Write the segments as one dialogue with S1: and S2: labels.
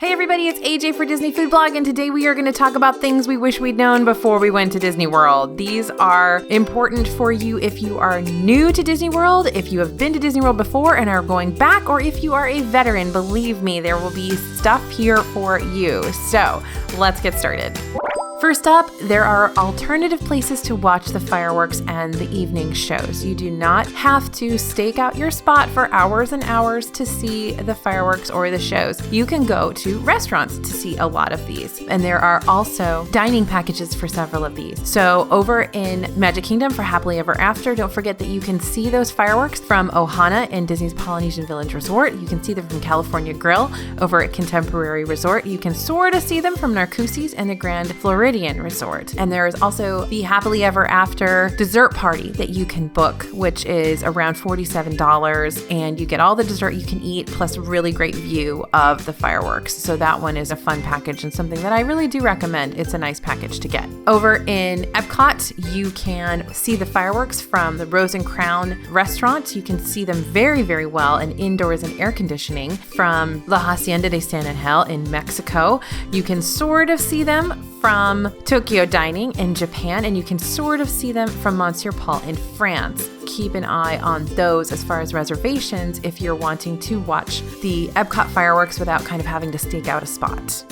S1: Hey everybody, it's AJ for Disney Food Blog, and today we are going to talk about things we wish we'd known before we went to Disney World. These are important for you if you are new to Disney World, if you have been to Disney World before and are going back, or if you are a veteran. Believe me, there will be stuff here for you. So let's get started. First up, there are alternative places to watch the fireworks and the evening shows. You do not have to stake out your spot for hours and hours to see the fireworks or the shows. You can go to restaurants to see a lot of these. And there are also dining packages for several of these. So over in Magic Kingdom for Happily Ever After, don't forget that you can see those fireworks from Ohana in Disney's Polynesian Village Resort. You can see them from California Grill over at Contemporary Resort. You can sort of see them from Narcoossee's and the Grand Floridian Resort. And there is also the Happily Ever After dessert party that you can book, which is around $47, and you get all the dessert you can eat plus a really great view of the fireworks. So that one is a fun package and something that I really do recommend. It's a nice package to get. Over in Epcot, you can see the fireworks from the Rose and Crown restaurant. You can see them very, very well in indoors and air conditioning from La Hacienda de San Angel in Mexico. You can sort of see them from Tokyo Dining in Japan, and you can sort of see them from Monsieur Paul in France. Keep an eye on those as far as reservations if you're wanting to watch the Epcot fireworks without kind of having to stake out a spot.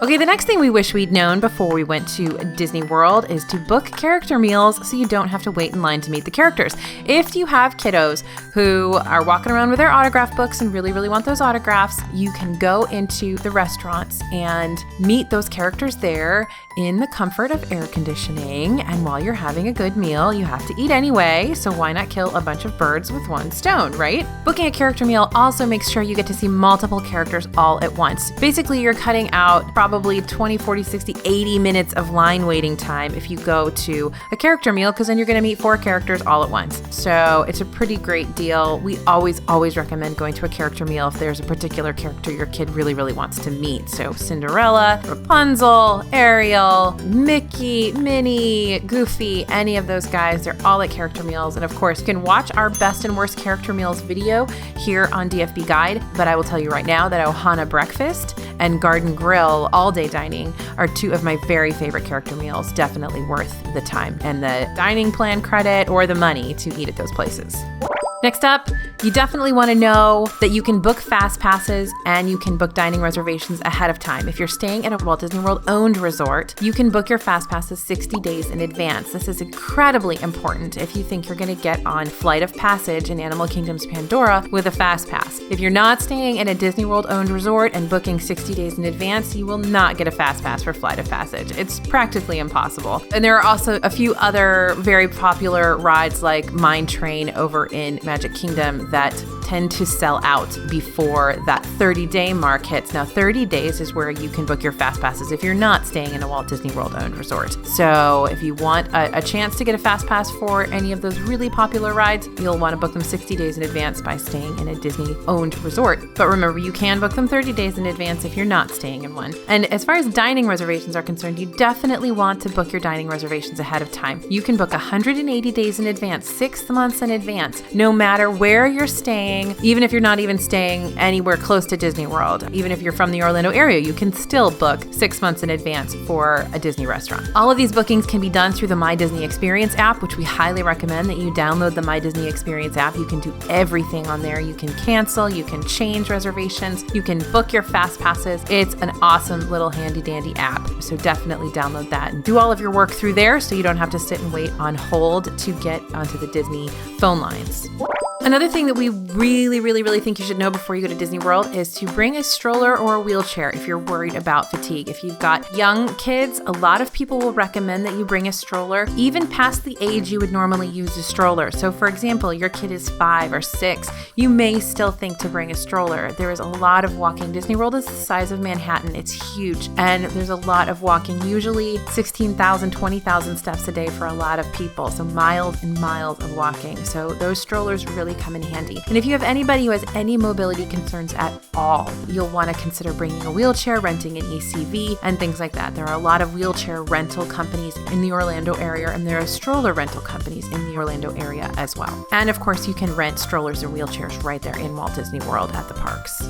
S1: Okay, the next thing we wish we'd known before we went to Disney World is to book character meals so you don't have to wait in line to meet the characters. If you have kiddos who are walking around with their autograph books and really, really want those autographs, you can go into the restaurants and meet those characters there in the comfort of air conditioning. And while you're having a good meal, you have to eat anyway, so why not kill a bunch of birds with one stone, right? Booking a character meal also makes sure you get to see multiple characters all at once. Basically, you're cutting out probably 20, 40, 60, 80 minutes of line waiting time if you go to a character meal, because then you're going to meet 4 characters all at once. So it's a pretty great deal. We always recommend going to a character meal if there's a particular character your kid really, really wants to meet. So Cinderella, Rapunzel, Ariel, Mickey, Minnie, Goofy, any of those guys, they're all at character meals. And of course, you can watch our best and worst character meals video here on DFB Guide, but I will tell you right now that Ohana Breakfast and Garden Grill all-day dining are 2 of my very favorite character meals. Definitely worth the time and the dining plan credit or the money to eat at those places. Next up, you definitely want to know that you can book fast passes and you can book dining reservations ahead of time. If you're staying at a Walt Disney World owned resort, you can book your fast passes 60 days in advance. This is incredibly important if you think you're going to get on Flight of Passage in Animal Kingdom's Pandora with a fast pass. If you're not staying at a Disney World owned resort and booking 60 days in advance, you will not get a fast pass for Flight of Passage. It's practically impossible. And there are also a few other very popular rides like Mine Train over in Magic Kingdom that tend to sell out before that 30-day mark hits. Now, 30 days is where you can book your fast passes if you're not staying in a Walt Disney World owned resort. So if you want a chance to get a fast pass for any of those really popular rides, you'll want to book them 60 days in advance by staying in a Disney owned resort. But remember, you can book them 30 days in advance if you're not staying in one. And as far as dining reservations are concerned, you definitely want to book your dining reservations ahead of time. You can book 180 days in advance, 6 months in advance, no matter where you're staying. Even if you're not even staying anywhere close to Disney World, even if you're from the Orlando area, you can still book 6 months in advance for a Disney restaurant. All of these bookings can be done through the My Disney Experience app, which we highly recommend that you download the My Disney Experience app. You can do everything on there. You can cancel, you can change reservations, you can book your fast passes. It's an awesome little handy dandy app. So definitely download that and do all of your work through there so you don't have to sit and wait on hold to get onto the Disney phone lines. Another thing that we really think you should know before you go to Disney World is to bring a stroller or a wheelchair if you're worried about fatigue. If you've got young kids, a lot of people will recommend that you bring a stroller even past the age you would normally use a stroller. So for example, your kid is 5 or 6, you may still think to bring a stroller. There is a lot of walking. Disney World is the size of Manhattan. It's huge. And there's a lot of walking, usually 16,000, 20,000 steps a day for a lot of people. So miles and miles of walking. So those strollers really come in handy. And if you have anybody who has any mobility concerns at all, you'll want to consider bringing a wheelchair, renting an ACV, and things like that. There are a lot of wheelchair rental companies in the Orlando area, and there are stroller rental companies in the Orlando area as well. And of course, you can rent strollers and wheelchairs right there in Walt Disney World at the parks.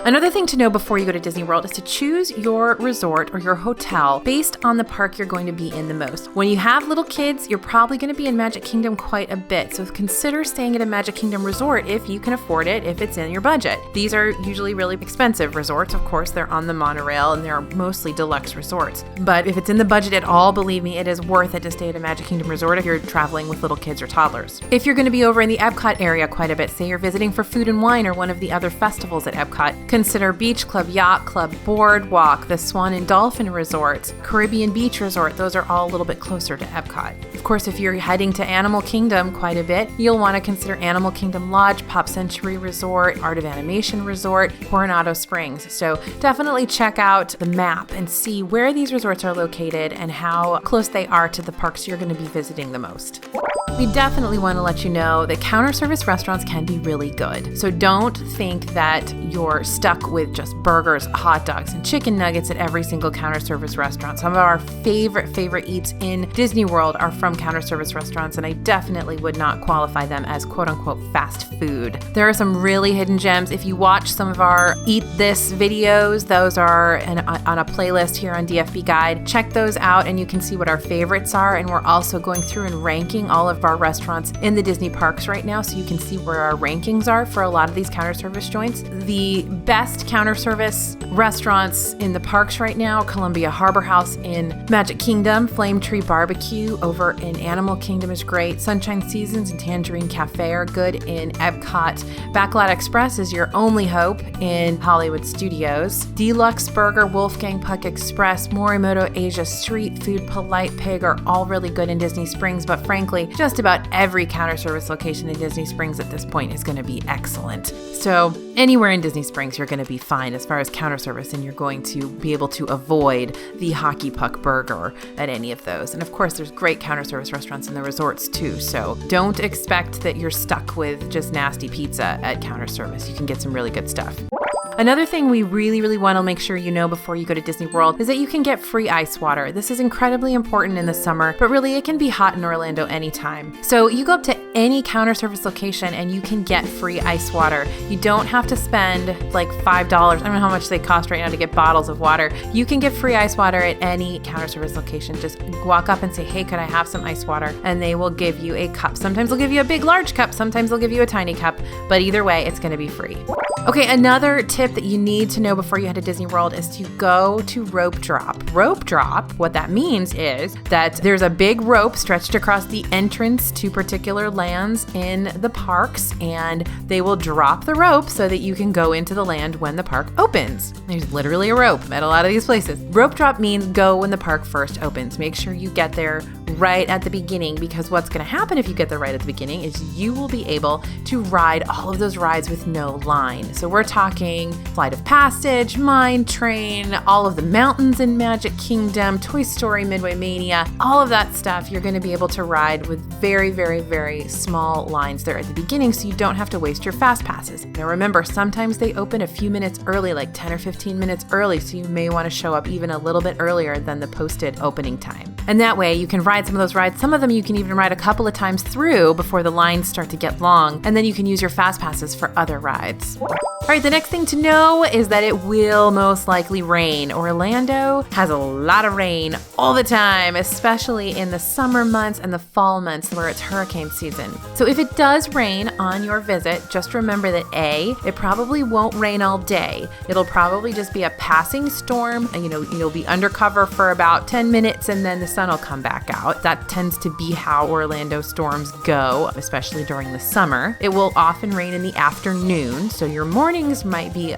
S1: Another thing to know before you go to Disney World is to choose your resort or your hotel based on the park you're going to be in the most. When you have little kids, you're probably going to be in Magic Kingdom quite a bit, so consider staying at a Magic Kingdom resort if you can afford it, if it's in your budget. These are usually really expensive resorts. Of course, they're on the monorail and they're mostly deluxe resorts. But if it's in the budget at all, believe me, it is worth it to stay at a Magic Kingdom resort if you're traveling with little kids or toddlers. If you're going to be over in the Epcot area quite a bit, say you're visiting for Food and Wine or one of the other festivals at Epcot, consider Beach Club, Yacht Club, Boardwalk, the Swan and Dolphin Resorts, Caribbean Beach Resort. Those are all a little bit closer to Epcot. Of course, if you're heading to Animal Kingdom quite a bit, you'll want to consider Animal Kingdom Lodge, Pop Century Resort, Art of Animation Resort, Coronado Springs. So definitely check out the map and see where these resorts are located and how close they are to the parks you're going to be visiting the most. We definitely want to let you know that counter service restaurants can be really good. So don't think that you're stuck with just burgers, hot dogs, and chicken nuggets at every single counter service restaurant. Some of our favorite eats in Disney World are from counter service restaurants, and I definitely would not qualify them as quote unquote fast food. There are some really hidden gems. If you watch some of our Eat This videos, those are on a playlist here on DFB Guide. Check those out and you can see what our favorites are. And we're also going through and ranking all of our restaurants in the Disney parks right now, so you can see where our rankings are for a lot of these counter service joints. The best counter service restaurants in the parks right now: Columbia Harbor House in Magic Kingdom, Flame Tree Barbecue over in Animal Kingdom is great, Sunshine Seasons and Tangerine Cafe are good in Epcot, Backlot Express is your only hope in Hollywood Studios, Deluxe Burger, Wolfgang Puck Express, Morimoto Asia Street Food, Polite Pig are all really good in Disney Springs, but frankly, just about every counter service location in Disney Springs at this point is going to be excellent. So anywhere in Disney Springs, you're going to be fine as far as counter service, and you're going to be able to avoid the Hockey Puck Burger at any of those. And of course, there's great counter service restaurants in the resorts too. So don't expect that you're stuck with just nasty pizza at counter service. You can get some really good stuff. Another thing we really want to make sure you know before you go to Disney World is that you can get free ice water. This is incredibly important in the summer, but really it can be hot in Orlando anytime. So you go up to any counter service location and you can get free ice water. You don't have to spend like $5. I don't know how much they cost right now to get bottles of water. You can get free ice water at any counter service location. Just walk up and say, hey, could I have some ice water? And they will give you a cup. Sometimes they'll give you a big, large cup. Sometimes they'll give you a tiny cup, but either way, it's going to be free. Okay, another tip that you need to know before you head to Disney World is to go to rope drop. Rope drop, what that means is that there's a big rope stretched across the entrance to particular lands in the parks, and they will drop the rope so that you can go into the land when the park opens. There's literally a rope at a lot of these places. Rope drop means go when the park first opens. Make sure you get there right at the beginning, because what's going to happen if you get there right at the beginning is you will be able to ride all of those rides with no line. So we're talking Flight of Passage, Mine Train, all of the mountains in Magic Kingdom, Toy Story, Midway Mania, all of that stuff you're going to be able to ride with very small lines there at the beginning, so you don't have to waste your fast passes. Now remember, sometimes they open a few minutes early, like 10 or 15 minutes early, so you may want to show up even a little bit earlier than the posted opening time. And that way you can ride some of those rides. Some of them you can even ride a couple of times through before the lines start to get long, and then you can use your fast passes for other rides. All right, the next thing to know is that it will most likely rain. Orlando has a lot of rain all the time, especially in the summer months and the fall months where it's hurricane season. So if it does rain on your visit, just remember that A, it probably won't rain all day. It'll probably just be a passing storm, and you'll be undercover for about 10 minutes and then the sun will come back out. That tends to be how Orlando storms go, especially during the summer. It will often rain in the afternoon, so your mornings might be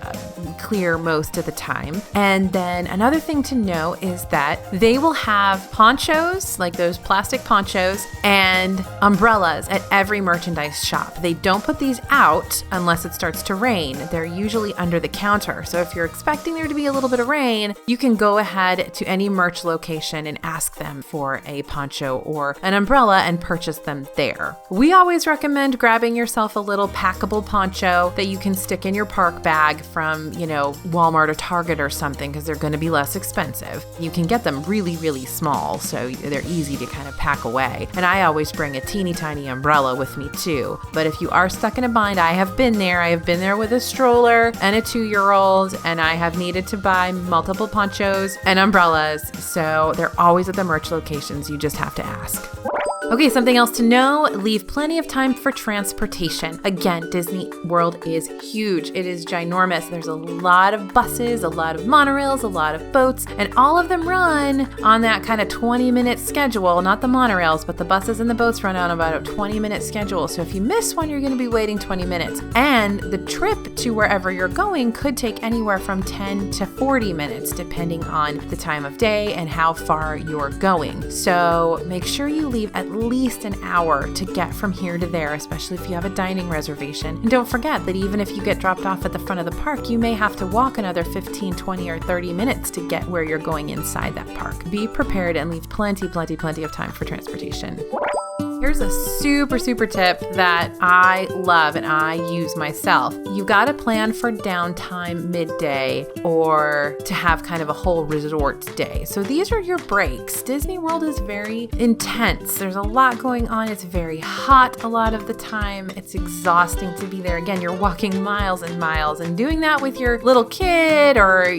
S1: clear most of the time. And then another thing to know is that they will have ponchos, like those plastic ponchos, and umbrellas at every merchandise shop. They don't put these out unless it starts to rain. They're usually under the counter. So if you're expecting there to be a little bit of rain, you can go ahead to any merch location and ask them them for a poncho or an umbrella and purchase them there. We always recommend grabbing yourself a little packable poncho that you can stick in your park bag from, Walmart or Target or something, because they're going to be less expensive. You can get them really, really small, so they're easy to kind of pack away. And I always bring a teeny tiny umbrella with me too. But if you are stuck in a bind, I have been there. I have been there with a stroller and a 2-year-old, and I have needed to buy multiple ponchos and umbrellas. So they're always at the merch locations. You just have to ask. Okay, something else to know, leave plenty of time for transportation. Again, Disney World is huge. It is ginormous. There's a lot of buses, a lot of monorails, a lot of boats, and all of them run on that kind of 20-minute schedule. Not the monorails, but the buses and the boats run on about a 20-minute schedule. So if you miss one, you're going to be waiting 20 minutes. And the trip to wherever you're going could take anywhere from 10 to 40 minutes, depending on the time of day and how far you're going. So make sure you leave at least an hour to get from here to there, especially if you have a dining reservation. And don't forget that even if you get dropped off at the front of the park, you may have to walk another 15, 20, or 30 minutes to get where you're going inside that park. Be prepared and leave plenty of time for transportation. Here's a super tip that I love and I use myself. You got to plan for downtime midday or to have kind of a whole resort day. So these are your breaks. Disney World is very intense. There's a lot going on. It's very hot a lot of the time. It's exhausting to be there. Again, you're walking miles and miles, and doing that with your little kid or,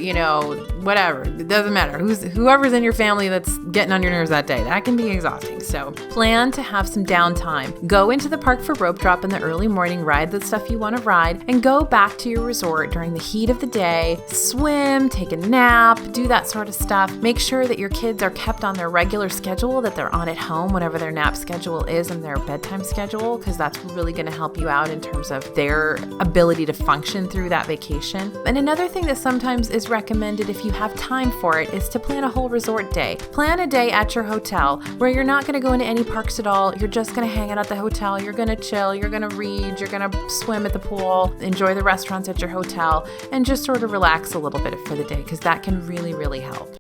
S1: whatever. It doesn't matter. Whoever's in your family that's getting on your nerves that day. That can be exhausting. So plan to have some downtime. Go into the park for rope drop in the early morning, ride the stuff you want to ride, and go back to your resort during the heat of the day, swim, take a nap, do that sort of stuff. Make sure that your kids are kept on their regular schedule that they're on at home, whatever their nap schedule is and their bedtime schedule, because that's really going to help you out in terms of their ability to function through that vacation. And another thing that sometimes is recommended if you have time for it is to plan a whole resort day. Plan a day at your hotel where you're not going to go into any parks at all. You're just going to hang out at the hotel. You're going to chill. You're going to read. You're going to swim at the pool, enjoy the restaurants at your hotel, and just sort of relax a little bit for the day, because that can really, really help.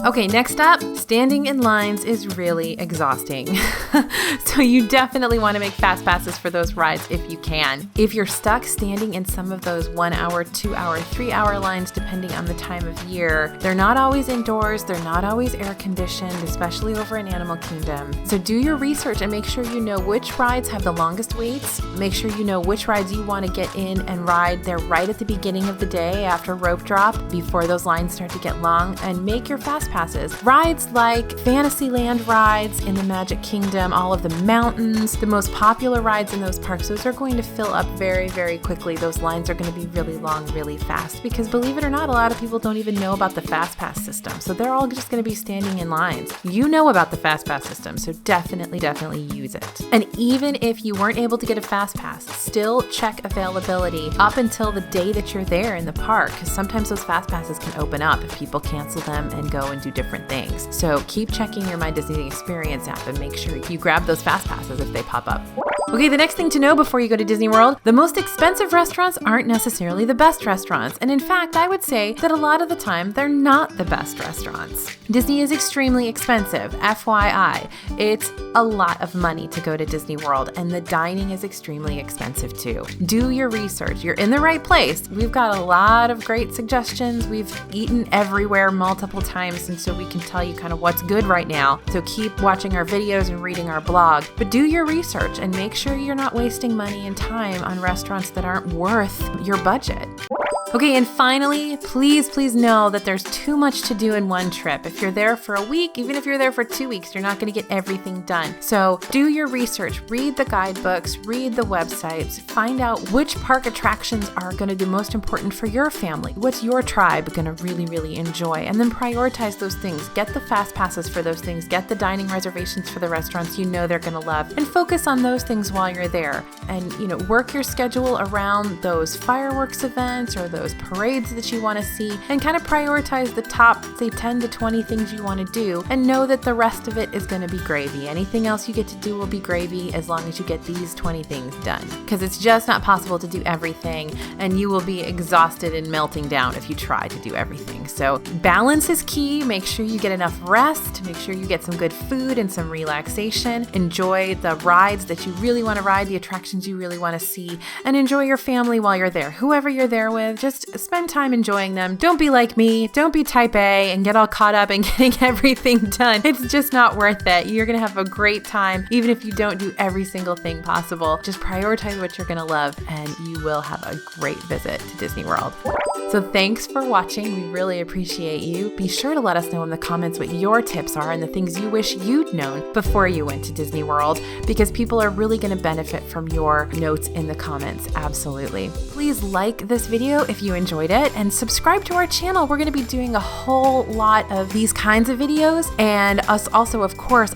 S1: Okay, next up, standing in lines is really exhausting. So you definitely want to make fast passes for those rides if you can. If you're stuck standing in some of those 1 hour, 2 hour, 3 hour lines, depending on the time of year, they're not always indoors. They're not always air conditioned, especially over in Animal Kingdom. So do your research and make sure you know which rides have the longest waits. Make sure you know which rides you want to get in and ride. They're right at the beginning of the day after rope drop, before those lines start to get long, and make your fast passes. Rides like Fantasyland rides in the Magic Kingdom, all of the mountains, the most popular rides in those parks, those are going to fill up very, very quickly. Those lines are going to be really long, really fast, because believe it or not, a lot of people don't even know about the fast pass system. So they're all just going to be standing in lines. You know about the fast pass system, so definitely use it. And even if you weren't able to get a fast pass, still check availability up until the day that you're there in the park, because sometimes those fast passes can open up if people cancel them and go and do different things. So keep checking your My Disney Experience app and make sure you grab those fast passes if they pop up. Okay, the next thing to know before you go to Disney World, the most expensive restaurants aren't necessarily the best restaurants. And in fact, I would say that a lot of the time, they're not the best restaurants. Disney is extremely expensive, FYI. It's a lot of money to go to Disney World, and the dining is extremely expensive too. Do your research. You're in the right place. We've got a lot of great suggestions. We've eaten everywhere multiple times, and so we can tell you kind of what's good right now. So keep watching our videos and reading our blog, but do your research and make sure you're not wasting money and time on restaurants that aren't worth your budget. Okay, and finally, please know that there's too much to do in one trip. If you're there for a week, even if you're there for 2 weeks, you're not going to get everything done. So do your research, read the guidebooks, read the websites, find out which park attractions are going to be most important for your family. What's your tribe going to really enjoy? And then prioritize those things. Get the fast passes for those things. Get the dining reservations for the restaurants you know they're going to love. And focus on those things while you're there. And, work your schedule around those fireworks events or those those parades that you want to see, and kind of prioritize the top, say 10 to 20 things you want to do, and know that the rest of it is going to be gravy. Anything else you get to do will be gravy as long as you get these 20 things done. Because it's just not possible to do everything, and you will be exhausted and melting down if you try to do everything. So balance is key. Make sure you get enough rest. Make sure you get some good food and some relaxation. Enjoy the rides that you really want to ride, the attractions you really want to see, and enjoy your family while you're there. Whoever you're there with, just spend time enjoying them. Don't be like me. Don't be type A and get all caught up in getting everything done. It's just not worth it. You're going to have a great time, even if you don't do every single thing possible. Just prioritize what you're going to love, and you will have a great visit to Disney World. So thanks for watching. We really appreciate you. Be sure to let us know in the comments what your tips are and the things you wish you'd known before you went to Disney World, because people are really going to benefit from your notes in the comments. Absolutely. Please like this video if you enjoyed it, and subscribe to our channel. We're going to be doing a whole lot of these kinds of videos, and us also, of course,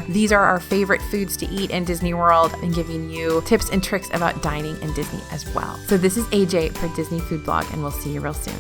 S1: these are our favorite foods to eat in Disney World, and giving you tips and tricks about dining in Disney as well. So this is AJ for Disney Food Blog, and we'll see you real soon.